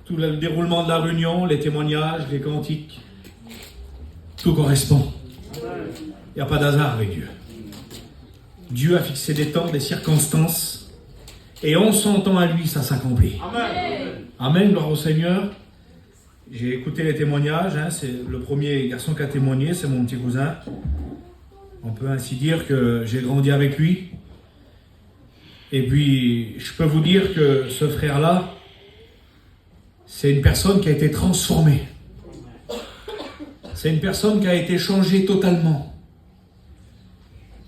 tout le déroulement de la réunion, les témoignages, les cantiques, tout correspond. Il n'y a pas d'hasard avec Dieu. Dieu a fixé des temps, des circonstances, et en son temps à lui, ça s'accomplit. Amen. Amen, gloire au Seigneur. J'ai écouté les témoignages, c'est le premier garçon qui a témoigné, c'est mon petit cousin. On peut ainsi dire que j'ai grandi avec lui. Et puis, je peux vous dire que ce frère-là, c'est une personne qui a été transformée. C'est une personne qui a été changée totalement.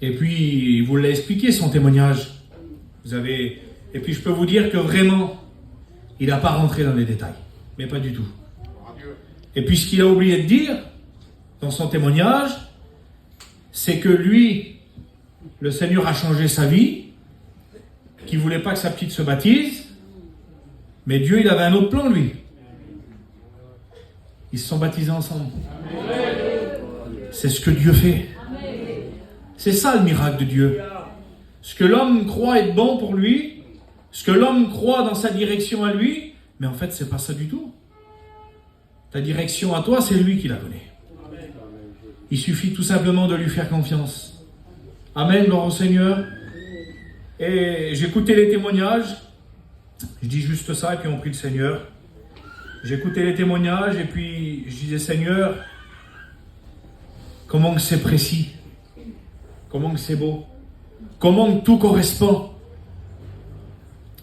Et puis, il vous l'a expliqué, son témoignage. Et puis, je peux vous dire que vraiment, il n'a pas rentré dans les détails. Mais pas du tout. Et puis, ce qu'il a oublié de dire, dans son témoignage, c'est que lui, le Seigneur a changé sa vie, qu'il ne voulait pas que sa petite se baptise, mais Dieu, il avait un autre plan, lui. Ils se sont baptisés ensemble. C'est ce que Dieu fait. C'est ça le miracle de Dieu. Ce que l'homme croit être bon pour lui, ce que l'homme croit dans sa direction à lui, mais en fait, c'est pas ça du tout. Ta direction à toi, c'est lui qui la connaît. Il suffit tout simplement de lui faire confiance. Amen, gloire au Seigneur. Et j'écoutais les témoignages. Je dis juste ça, et puis on prie le Seigneur. J'écoutais les témoignages, et puis je disais, Seigneur, comment que c'est précis, comment que c'est beau, comment que tout correspond.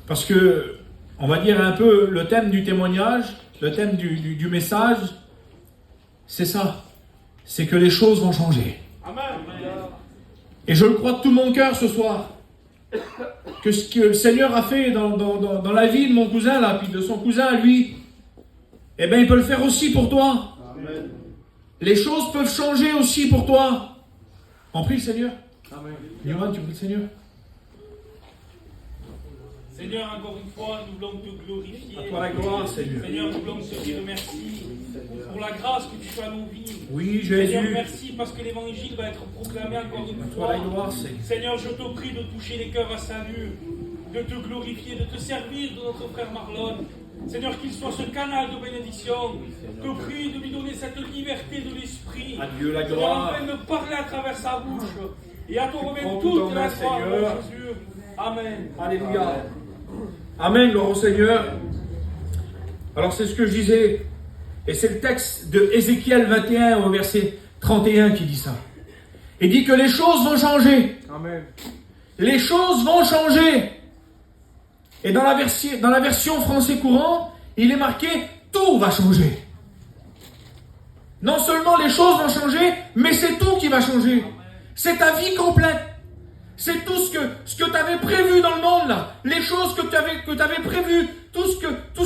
Parce que, on va dire un peu, le thème du témoignage, le thème du message, c'est ça. C'est que les choses vont changer. Amen. Et je le crois de tout mon cœur ce soir. Que ce que le Seigneur a fait dans la vie de mon cousin, là, puis de son cousin à lui, eh bien, il peut le faire aussi pour toi. Amen. Les choses peuvent changer aussi pour toi. On prie le Seigneur. Amen. Yohan, tu pries le Seigneur. Seigneur, encore une fois, nous voulons te glorifier. À toi la gloire, Seigneur. Seigneur, nous voulons te dire merci pour la grâce que tu fais à nos vies. Oui, Seigneur, Jésus. merci parce que l'évangile va être proclamé encore une À toi fois. la gloire, Seigneur. Seigneur, je te prie de toucher les cœurs à salut, de te glorifier, de te servir de notre frère Marlon. Seigneur, qu'il soit ce canal de bénédiction. Te prie de lui donner cette liberté de l'esprit. À Dieu la Seigneur, gloire. afin de parler à travers sa bouche. Et à toi remettre prends tout en toute main, la gloire, Seigneur. mon Jésus. Amen. Alléluia. Amen, gloire au Seigneur. Alors c'est ce que je disais. Et c'est le texte de Ézéchiel 21 au verset 31 qui dit ça. Il dit que les choses vont changer. Amen. Les choses vont changer. Et dans la version français courant, il est marqué « Tout va changer ». Non seulement les choses vont changer, mais c'est tout qui va changer. C'est ta vie complète. C'est tout ce que tu avais prévu dans le monde, là. Les choses que tu avais prévues, tout ce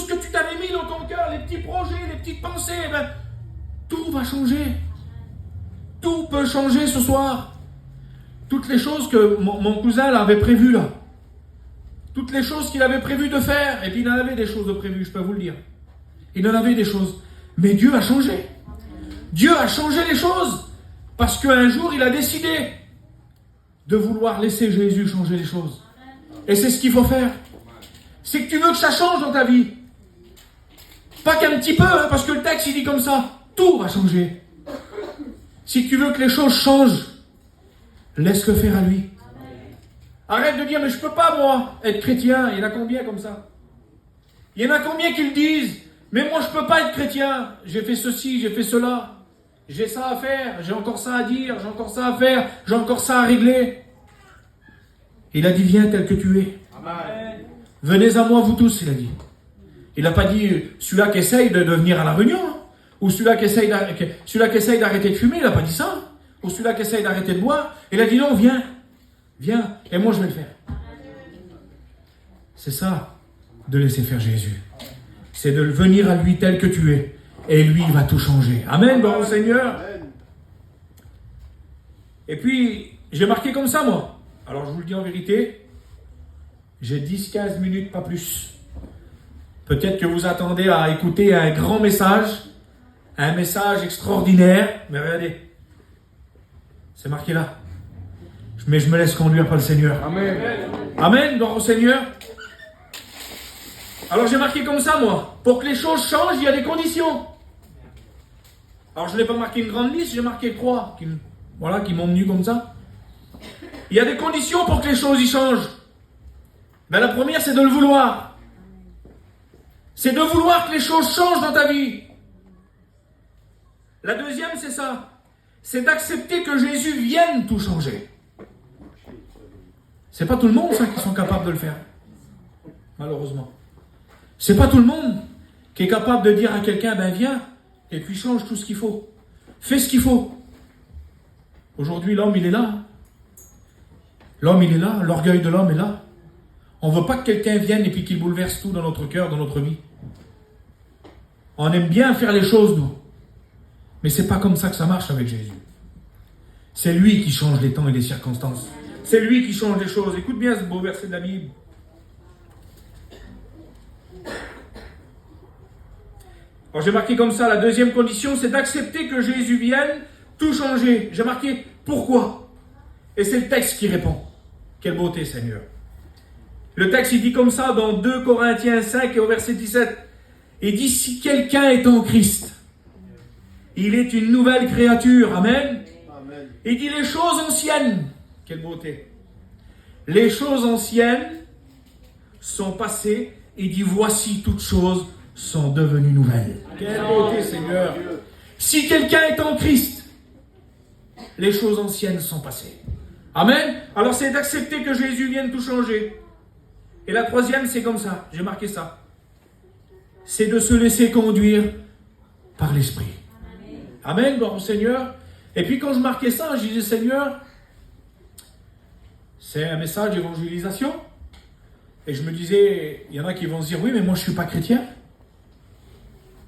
que tu t'avais mis dans ton cœur, les petits projets, les petites pensées, tout va changer. Tout peut changer ce soir. Toutes les choses que mon cousin là, avait prévues, là. Toutes les choses qu'il avait prévu de faire. Et puis il en avait des choses de prévues, je peux vous le dire. Il en avait des choses. Mais Dieu a changé. Dieu a changé les choses. Parce qu'un jour, il a décidé de vouloir laisser Jésus changer les choses. Et c'est ce qu'il faut faire. C'est que tu veux que ça change dans ta vie. Pas qu'un petit peu, parce que le texte il dit comme ça. Tout va changer. Si tu veux que les choses changent, laisse-le faire à lui. Arrête de dire, mais je peux pas moi être chrétien. Il y en a combien comme ça? Il y en a combien qui le disent? Mais moi je peux pas être chrétien. J'ai fait ceci, j'ai fait cela. J'ai ça à faire, j'ai encore ça à dire, j'ai encore ça à faire, j'ai encore ça à régler. Il a dit, viens tel que tu es. Amen. Venez à moi vous tous, il a dit. Il n'a pas dit, celui-là qui essaye de venir à la réunion, hein. Ou celui-là qui essaye d'arrêter de fumer, il n'a pas dit ça. Ou celui-là qui essaye d'arrêter de boire. Il a dit, non, viens, viens, et moi je vais le faire. C'est ça, de laisser faire Jésus. C'est de venir à lui tel que tu es. Et lui, il va tout changer. Amen, gloire au Seigneur. Et puis, j'ai marqué comme ça, moi. Alors, je vous le dis en vérité, j'ai 10-15 minutes, pas plus. Peut-être que vous attendez à écouter un grand message, un message extraordinaire. Mais regardez, c'est marqué là. Mais je me laisse conduire par le Seigneur. Amen. Amen, gloire au Seigneur. Alors j'ai marqué comme ça, moi. Pour que les choses changent, il y a des conditions. Alors je n'ai pas marqué une grande liste, j'ai marqué 3. Qui m'ont venu comme ça. Il y a des conditions pour que les choses y changent. Ben, la première, c'est de le vouloir. C'est de vouloir que les choses changent dans ta vie. La deuxième, c'est ça. C'est d'accepter que Jésus vienne tout changer. C'est pas tout le monde, ça, qui sont capables de le faire. Malheureusement. C'est pas tout le monde qui est capable de dire à quelqu'un, ben viens, et puis change tout ce qu'il faut. Fais ce qu'il faut. Aujourd'hui, l'homme, il est là. L'homme, il est là. L'orgueil de l'homme est là. On ne veut pas que quelqu'un vienne et puis qu'il bouleverse tout dans notre cœur, dans notre vie. On aime bien faire les choses, nous. Mais c'est pas comme ça que ça marche avec Jésus. C'est lui qui change les temps et les circonstances. C'est lui qui change les choses. Écoute bien ce beau verset de la Bible. Alors j'ai marqué comme ça, la deuxième condition, c'est d'accepter que Jésus vienne tout changer. J'ai marqué pourquoi. Et c'est le texte qui répond. Quelle beauté, Seigneur. Le texte, il dit comme ça dans 2 Corinthiens 5 et au verset 17. Il dit, si quelqu'un est en Christ, il est une nouvelle créature. Amen. Amen. Il dit les choses anciennes. Quelle beauté. Les choses anciennes sont passées. Il dit, voici toutes choses sont devenues nouvelles. Quelle beauté, Seigneur. Si quelqu'un est en Christ, les choses anciennes sont passées. Amen. Alors c'est d'accepter que Jésus vienne tout changer. Et la troisième, c'est comme ça. J'ai marqué ça. C'est de se laisser conduire par l'Esprit. Amen, gloire au Seigneur. Et puis quand je marquais ça, je disais, Seigneur, c'est un message d'évangélisation. Et je me disais, il y en a qui vont se dire, oui, mais moi je ne suis pas chrétien.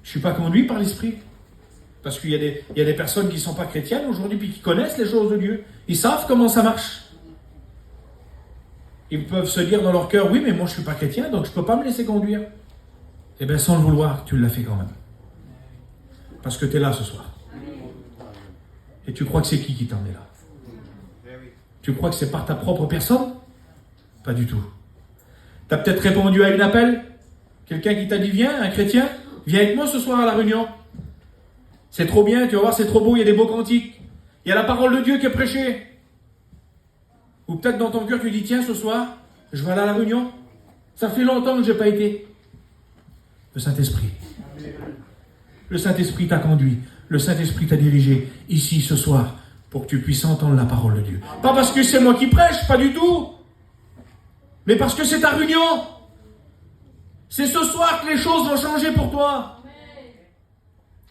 Je ne suis pas conduit par l'Esprit. Parce qu'il y a des personnes qui ne sont pas chrétiennes aujourd'hui, puis qui connaissent les choses de Dieu. Ils savent comment ça marche. Ils peuvent se dire dans leur cœur, oui, mais moi je ne suis pas chrétien, donc je ne peux pas me laisser conduire. Eh bien, sans le vouloir, tu l'as fait quand même. Parce que tu es là ce soir. Et tu crois que c'est qui t'emmène là? Tu crois que c'est par ta propre personne? Pas du tout. Tu as peut-être répondu à une appel. Quelqu'un qui t'a dit, viens, un chrétien, viens avec moi ce soir à la réunion. C'est trop bien, tu vas voir, c'est trop beau, il y a des beaux cantiques. Il y a la parole de Dieu qui est prêchée. Ou peut-être dans ton cœur, tu dis, tiens, ce soir, je vais aller à la réunion. Ça fait longtemps que je n'ai pas été. Le Saint-Esprit. Le Saint-Esprit t'a conduit. Le Saint-Esprit t'a dirigé ici ce soir pour que tu puisses entendre la parole de Dieu. Pas parce que c'est moi qui prêche, pas du tout. Mais parce que c'est ta réunion. C'est ce soir que les choses vont changer pour toi.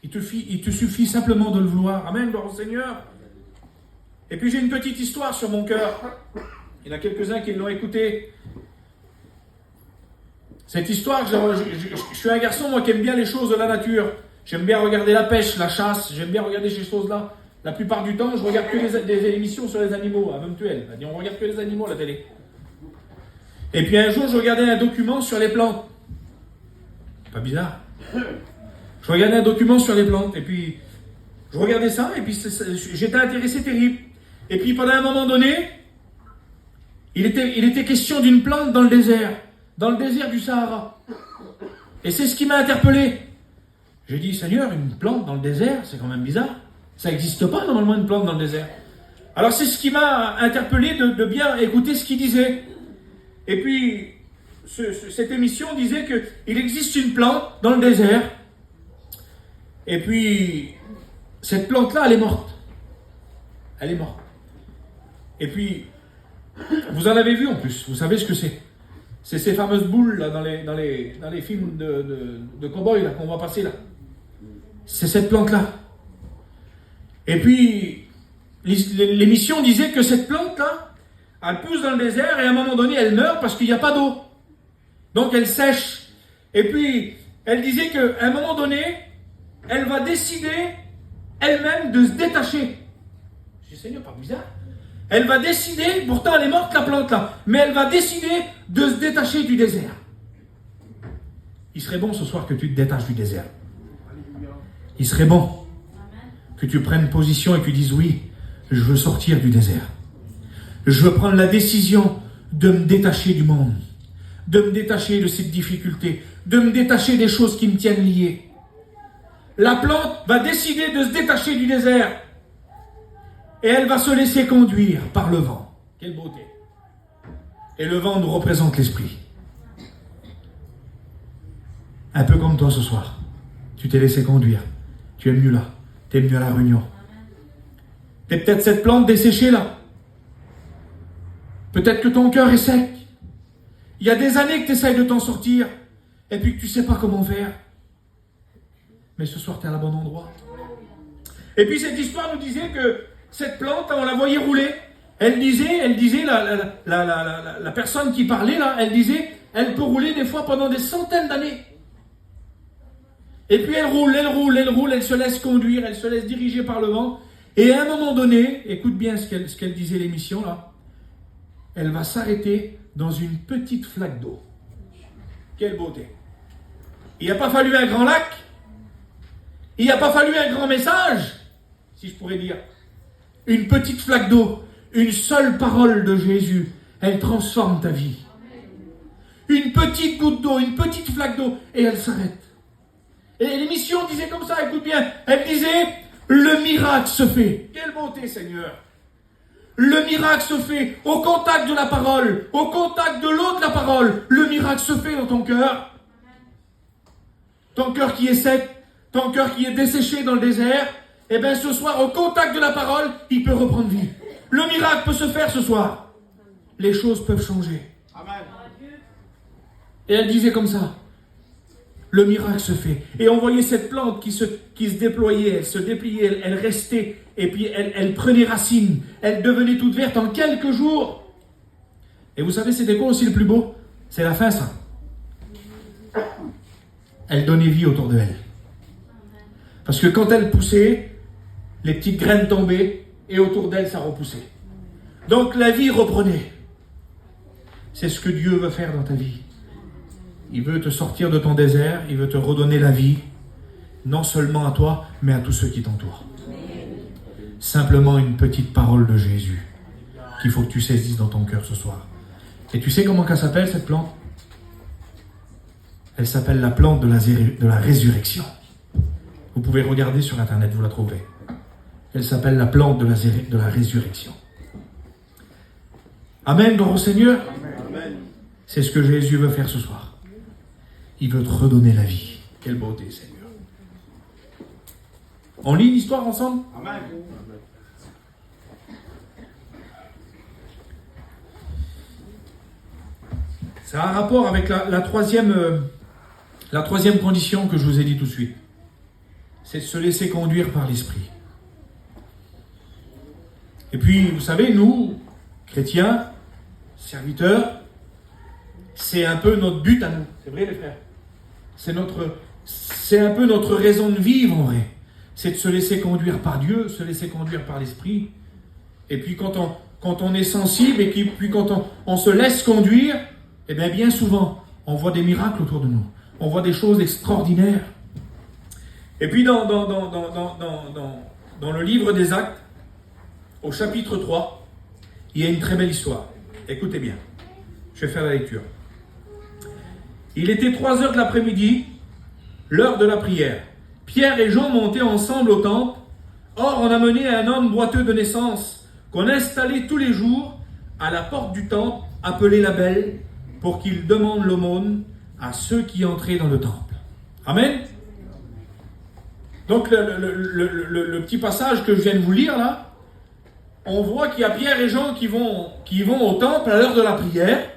Il te suffit simplement de le vouloir. Amen, gloire au Seigneur. Et puis j'ai une petite histoire sur mon cœur. Il y en a quelques-uns qui l'ont écoutée. Cette histoire, je suis un garçon, moi, qui aime bien les choses de la nature. J'aime bien regarder la pêche, la chasse, j'aime bien regarder ces choses-là. La plupart du temps, je regarde que des émissions sur les animaux, à Mutuel. On regarde que les animaux à la télé. Et puis un jour, je regardais un document sur les plantes. Pas bizarre. Je regardais un document sur les plantes, et puis je regardais ça, et puis j'étais intéressé terrible. Et puis pendant un moment donné, il était question d'une plante dans le désert du Sahara. Et c'est ce qui m'a interpellé. J'ai dit, Seigneur, une plante dans le désert, c'est quand même bizarre. Ça n'existe pas normalement une plante dans le désert. Alors c'est ce qui m'a interpellé de bien écouter ce qu'il disait. Et puis, cette émission disait qu'il existe une plante dans le désert. Et puis, cette plante-là, elle est morte. Elle est morte. Et puis, vous en avez vu en plus, vous savez ce que c'est. C'est ces fameuses boules là, dans les films de cow-boys là, qu'on va passer là. C'est cette plante-là. Et puis, l'émission disait que cette plante-là, elle pousse dans le désert et à un moment donné, elle meurt parce qu'il n'y a pas d'eau. Donc, elle sèche. Et puis, elle disait qu'à un moment donné, elle va décider elle-même de se détacher. Je dis, Seigneur, pas bizarre. Elle va décider, pourtant elle est morte la plante là, mais elle va décider de se détacher du désert. Il serait bon ce soir que tu te détaches du désert. Il serait bon que tu prennes position et que tu dises oui, je veux sortir du désert. Je veux prendre la décision de me détacher du monde. de me détacher de cette difficulté, de me détacher des choses qui me tiennent liées. La plante va décider de se détacher du désert et elle va se laisser conduire par le vent. Quelle beauté! Et le vent nous représente l'esprit. Un peu comme toi ce soir. Tu t'es laissé conduire. Tu es venu là. Tu es venu à la réunion. Tu es peut-être cette plante desséchée là. Peut-être que ton cœur est sec. Il y a des années que tu essayes de t'en sortir et puis que tu ne sais pas comment faire. Mais ce soir, tu es à la bon endroit. Et puis cette histoire nous disait que cette plante, on la voyait rouler. Elle disait la personne qui parlait là, elle disait, elle peut rouler des fois pendant des centaines d'années. Et puis elle roule, elle se laisse conduire, elle se laisse diriger par le vent. Et à un moment donné, écoute bien ce qu'elle disait l'émission là, elle va s'arrêter dans une petite flaque d'eau. Quelle beauté! Il n'y a pas fallu un grand lac, il n'y a pas fallu un grand message, si je pourrais dire. Une petite flaque d'eau, une seule parole de Jésus, elle transforme ta vie. Une petite goutte d'eau, une petite flaque d'eau, et elle s'arrête. Et l'émission disait comme ça, écoute bien, elle disait, le miracle se fait. Quelle beauté, Seigneur! Le miracle se fait au contact de la parole, au contact de l'eau de la parole. Le miracle se fait dans ton cœur. Ton cœur qui est sec, ton cœur qui est desséché dans le désert, eh bien ce soir, au contact de la parole, il peut reprendre vie. Le miracle peut se faire ce soir. Les choses peuvent changer. Amen. Et elle disait comme ça, le miracle se fait. Et on voyait cette plante qui se déployait, elle se dépliait, elle restait, et puis elle prenait racine, elle devenait toute verte en quelques jours. Et vous savez, c'était quoi aussi le plus beau? C'est la fin, ça. Elle donnait vie autour de elle. Parce que quand elle poussait, les petites graines tombaient, et autour d'elle, ça repoussait. Donc la vie reprenait. C'est ce que Dieu veut faire dans ta vie. Il veut te sortir de ton désert, il veut te redonner la vie, non seulement à toi, mais à tous ceux qui t'entourent. Simplement une petite parole de Jésus qu'il faut que tu saisisses dans ton cœur ce soir. Et tu sais comment elle s'appelle cette plante? Elle s'appelle la plante de la résurrection. Vous pouvez regarder sur internet, vous la trouverez. Elle s'appelle la plante de la résurrection. Amen, gloire au Seigneur. Amen. C'est ce que Jésus veut faire ce soir. Il veut te redonner la vie. Quelle beauté, Seigneur. On lit l'histoire ensemble? Amen. Ça a un rapport avec la troisième condition que je vous ai dit tout de suite. C'est de se laisser conduire par l'Esprit. Et puis, vous savez, nous, chrétiens, serviteurs, c'est un peu notre but à nous. C'est vrai, les frères? C'est un peu notre raison de vivre, en vrai. C'est de se laisser conduire par Dieu, se laisser conduire par l'Esprit. Et puis, quand on est sensible et puis quand on se laisse conduire, eh bien souvent, on voit des miracles autour de nous. On voit des choses extraordinaires. Et puis, dans le livre des Actes, au chapitre 3, il y a une très belle histoire. Écoutez bien. Je vais faire la lecture. Il était 3 heures de l'après-midi, l'heure de la prière. Pierre et Jean montaient ensemble au temple. Or, on amenait un homme boiteux de naissance, qu'on installait tous les jours à la porte du temple, appelé la Belle, pour qu'il demande l'aumône à ceux qui entraient dans le temple. Amen. Donc, le petit passage que je viens de vous lire là, on voit qu'il y a Pierre et Jean qui vont au temple à l'heure de la prière.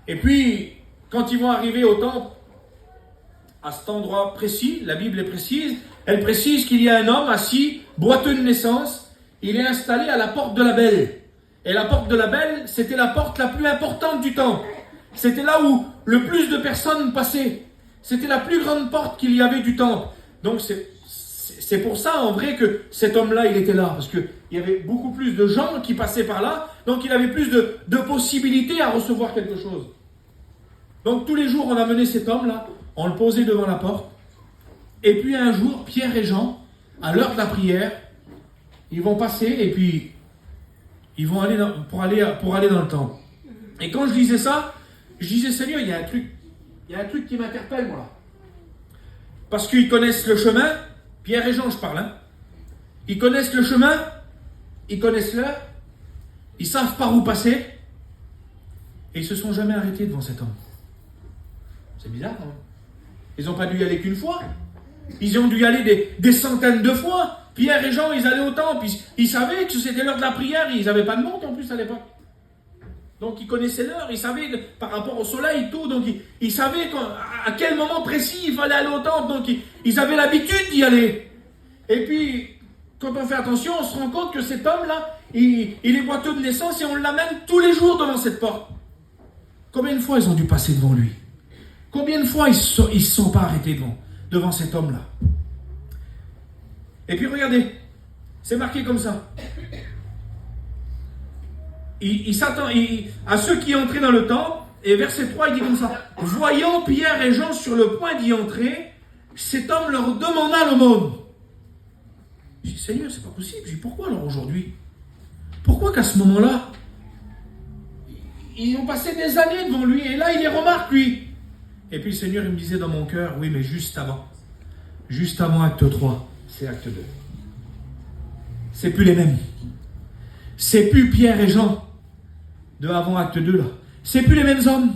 Et puis, quand ils vont arriver au temple, à cet endroit précis, la Bible est précise, elle précise qu'il y a un homme assis, boiteux de naissance, il est installé à la porte de la Belle. Et la porte de la Belle, c'était la porte la plus importante du temple. C'était là où le plus de personnes passaient. C'était la plus grande porte qu'il y avait du temple. Donc c'est pour ça en vrai que cet homme-là, il était là. Parce qu'il y avait beaucoup plus de gens qui passaient par là. Donc il avait plus de possibilités à recevoir quelque chose. Donc tous les jours, on amenait cet homme-là, on le posait devant la porte. Et puis un jour, Pierre et Jean, à l'heure de la prière, ils vont passer et puis ils vont aller pour aller dans le temple. Et quand je disais ça, Je disais, Seigneur, il y a un truc qui m'interpelle, moi. Parce qu'ils connaissent le chemin, Pierre et Jean, je parle, hein. Ils connaissent le chemin, ils connaissent l'heure, ils savent par où passer, et ils ne se sont jamais arrêtés devant cet homme. C'est bizarre, quand même. Ils n'ont pas dû y aller qu'une fois. Ils ont dû y aller des centaines de fois. Pierre et Jean, ils allaient au temple, ils savaient que c'était l'heure de la prière, ils n'avaient pas de montre en plus à l'époque. Donc ils connaissaient l'heure, ils savaient par rapport au soleil, tout, donc ils savaient à quel moment précis il fallait aller au temple, donc ils avaient l'habitude d'y aller. Et puis, quand on fait attention, on se rend compte que cet homme-là, il est boiteux de naissance et on l'amène tous les jours devant cette porte. Combien de fois ils ont dû passer devant lui? Combien de fois ils ne se sont pas arrêtés devant cet homme-là? Et puis regardez, c'est marqué comme ça. Il s'attend à ceux qui entraient dans le temple, et verset 3, il dit comme ça. Voyant Pierre et Jean sur le point d'y entrer, cet homme leur demanda l'aumône. Je dis, Seigneur, c'est pas possible. Je dis, pourquoi alors aujourd'hui? Pourquoi qu'à ce moment-là, ils ont passé des années devant lui, et là il les remarque, lui. Et puis le Seigneur, il me disait dans mon cœur, oui, mais juste avant acte 3, c'est acte 2. C'est plus les mêmes. C'est plus Pierre et Jean de avant acte 2 là. C'est plus les mêmes hommes.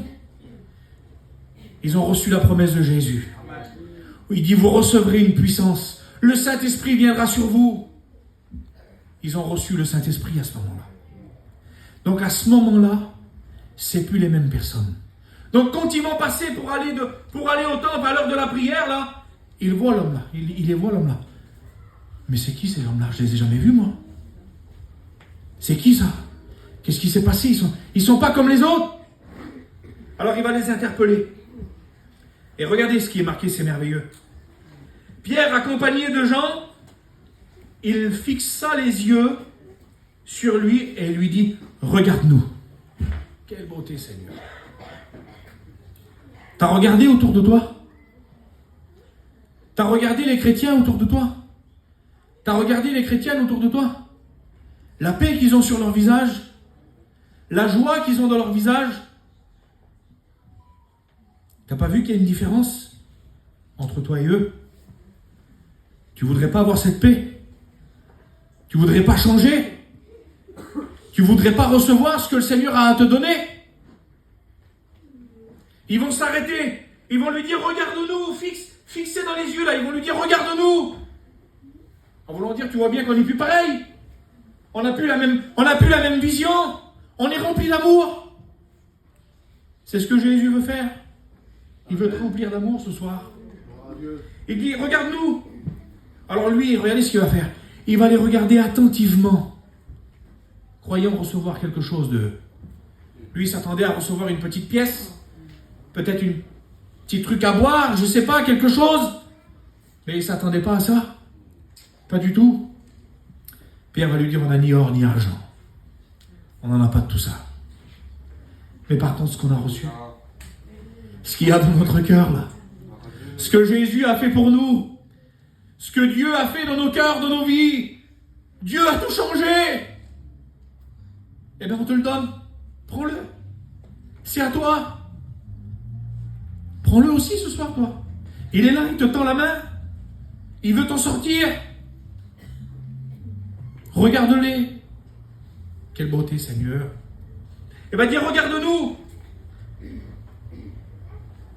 Ils ont reçu la promesse de Jésus. Il dit, vous recevrez une puissance. Le Saint-Esprit viendra sur vous. Ils ont reçu le Saint-Esprit à ce moment-là. Donc à ce moment-là, c'est plus les mêmes personnes. Donc quand ils vont passer pour aller au temple à l'heure de la prière, là, ils voient l'homme là. Ils les voient l'homme là. Mais c'est qui ces hommes-là? Je les ai jamais vus, moi. C'est qui ça? Qu'est-ce qui s'est passé? Ils sont pas comme les autres. Alors il va les interpeller. Et regardez ce qui est marqué, c'est merveilleux. Pierre, accompagné de Jean, il fixa les yeux sur lui et lui dit, regarde-nous. Quelle beauté, Seigneur. T'as regardé autour de toi? T'as regardé les chrétiens autour de toi? T'as regardé les chrétiennes autour de toi? La paix qu'ils ont sur leur visage, la joie qu'ils ont dans leur visage. T'as pas vu qu'il y a une différence entre toi et eux? Tu voudrais pas avoir cette paix? Tu voudrais pas changer? Tu voudrais pas recevoir ce que le Seigneur a à te donner? Ils vont s'arrêter. Ils vont lui dire, regarde-nous, fixez dans les yeux là. Ils vont lui dire, regarde-nous. En voulant dire, tu vois bien qu'on n'est plus pareil. On n'a plus la même vision. On est rempli d'amour. C'est ce que Jésus veut faire. Il veut te remplir d'amour ce soir. Il dit, regarde-nous. Alors lui, regardez ce qu'il va faire. Il va les regarder attentivement, croyant recevoir quelque chose d'eux. Lui, il s'attendait à recevoir une petite pièce, peut-être un petit truc à boire, je ne sais pas, quelque chose. Mais il ne s'attendait pas à ça. Pas du tout. Pierre va lui dire, on n'a ni or ni argent. On n'en a pas de tout ça. Mais par contre, ce qu'on a reçu, ce qu'il y a dans notre cœur là, ce que Jésus a fait pour nous, ce que Dieu a fait dans nos cœurs, dans nos vies, Dieu a tout changé. Eh bien, on te le donne. Prends-le. C'est à toi. Prends-le aussi ce soir, toi. Il est là, il te tend la main. Il veut t'en sortir. Regarde-les. Quelle beauté, Seigneur. Eh bien, dis, regarde-nous.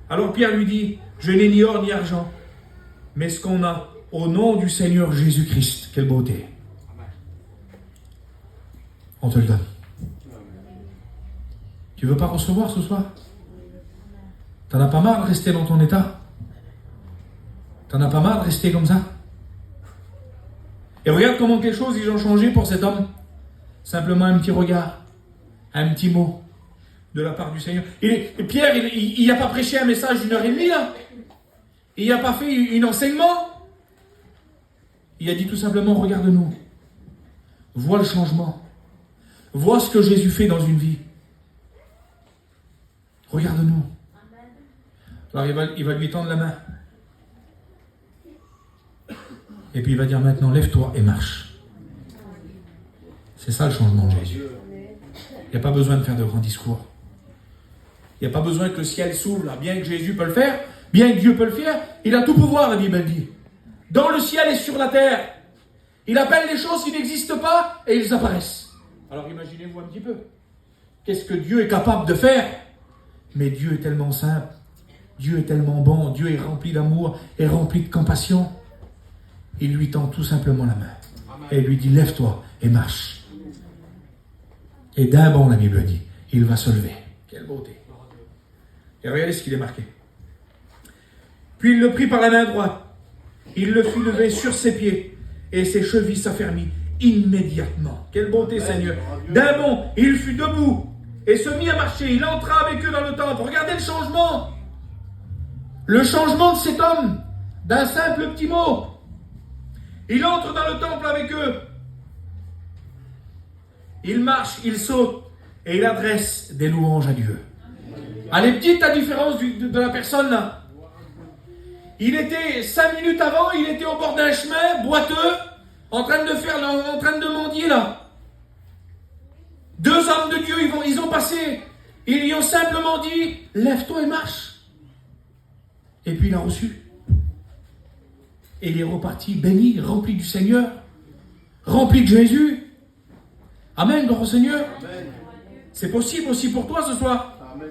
Alors Pierre lui dit, je n'ai ni or ni argent, mais ce qu'on a au nom du Seigneur Jésus-Christ. Quelle beauté. On te le donne. Tu veux pas recevoir ce soir? T'en as pas marre de rester dans ton état? T'en as pas marre de rester comme ça? Et regarde comment quelque chose ils ont changé pour cet homme. Simplement un petit regard, un petit mot de la part du Seigneur. Et Pierre, il n'a pas prêché un message d'1h30 là. Il n'a pas fait un enseignement. Il a dit tout simplement, regarde-nous. Vois le changement. Vois ce que Jésus fait dans une vie. Regarde-nous. Alors il va lui tendre la main. Et puis il va dire maintenant, lève-toi et marche. C'est ça le changement de Jésus. Il n'y a pas besoin de faire de grands discours. Il n'y a pas besoin que le ciel s'ouvre, là. Bien que Jésus peut le faire, bien que Dieu peut le faire, il a tout pouvoir, la Bible dit. Dans le ciel et sur la terre. Il appelle les choses qui n'existent pas et ils apparaissent. Alors imaginez-vous un petit peu. Qu'est-ce que Dieu est capable de faire? Mais Dieu est tellement simple. Dieu est tellement bon. Dieu est rempli d'amour et rempli de compassion. Il lui tend tout simplement la main. Amen. Et lui dit, lève-toi et marche. Et d'un bond, la Bible dit, il va se lever. Quelle beauté. Et regardez ce qu'il est marqué. Puis il le prit par la main droite. Il le fit lever sur ses pieds. Et ses chevilles s'affermirent immédiatement. Quelle bonté, Seigneur. D'un bond, il fut debout et se mit à marcher. Il entra avec eux dans le temple. Regardez le changement. Le changement de cet homme, d'un simple petit mot. Il entre dans le temple avec eux. Il marche, il saute et il adresse des louanges à Dieu. Elle est petite la différence de la personne là. Il était 5 minutes avant, il était au bord d'un chemin, boiteux, en train de mendier là. 2 hommes de Dieu, ils ont passé. Ils lui ont simplement dit, lève-toi et marche. Et puis il a reçu. Et il est reparti béni, rempli du Seigneur, rempli de Jésus. Amen, gloire au Seigneur. Amen. C'est possible aussi pour toi ce soir. Amen.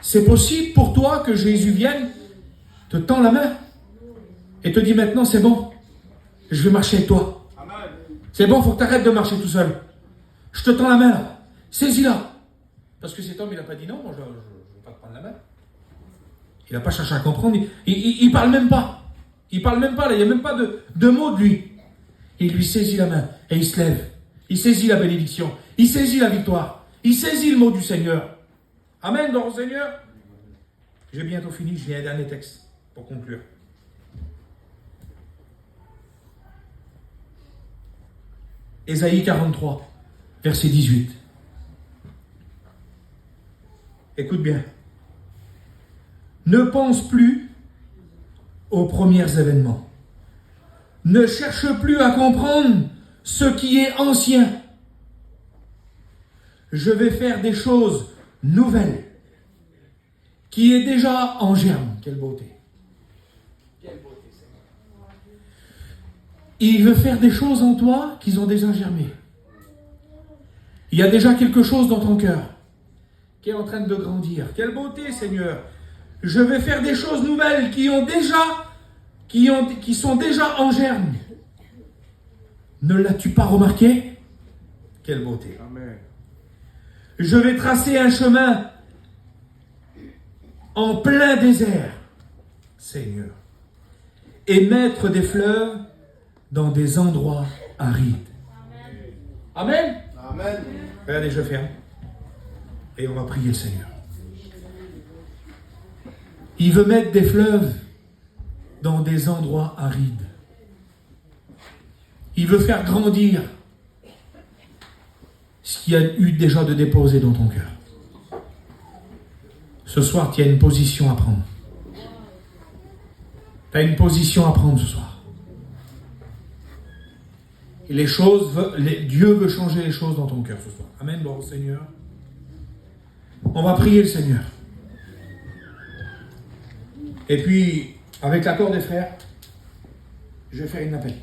C'est possible pour toi que Jésus vienne, te tend la main et te dit maintenant c'est bon, je vais marcher avec toi. Amen. C'est bon, il faut que tu arrêtes de marcher tout seul. Je te tends la main là, saisis-la. Parce que cet homme il n'a pas dit non, moi je ne vais pas te prendre la main. Il n'a pas cherché à comprendre, il parle même pas. Il parle même pas là, il n'y a même pas de mots de lui. Il lui saisit la main et il se lève. Il saisit la bénédiction, il saisit la victoire, il saisit le mot du Seigneur. Amen, dans le Seigneur. J'ai bientôt fini, j'ai un dernier texte pour conclure. Ésaïe 43, verset 18. Écoute bien. Ne pense plus aux premiers événements. Ne cherche plus à comprendre ce qui est ancien. Je vais faire des choses nouvelles qui est déjà en germe. Quelle beauté. Quelle beauté, Seigneur. Il veut faire des choses en toi qui ont déjà germé. Il y a déjà quelque chose dans ton cœur qui est en train de grandir. Quelle beauté, Seigneur. Je vais faire des choses nouvelles qui sont déjà en germe. Ne l'as-tu pas remarqué? Quelle beauté. Amen. Je vais tracer un chemin en plein désert, Seigneur, et mettre des fleuves dans des endroits arides. Amen. Amen. Regardez, je ferme. Et on va prier le Seigneur. Il veut mettre des fleuves dans des endroits arides. Il veut faire grandir ce qu'il y a eu déjà de déposé dans ton cœur. Ce soir, tu as une position à prendre. Tu as une position à prendre ce soir. Et Dieu veut changer les choses dans ton cœur ce soir. Amen, gloire au Seigneur. On va prier le Seigneur. Et puis, avec l'accord des frères, je vais faire une appel.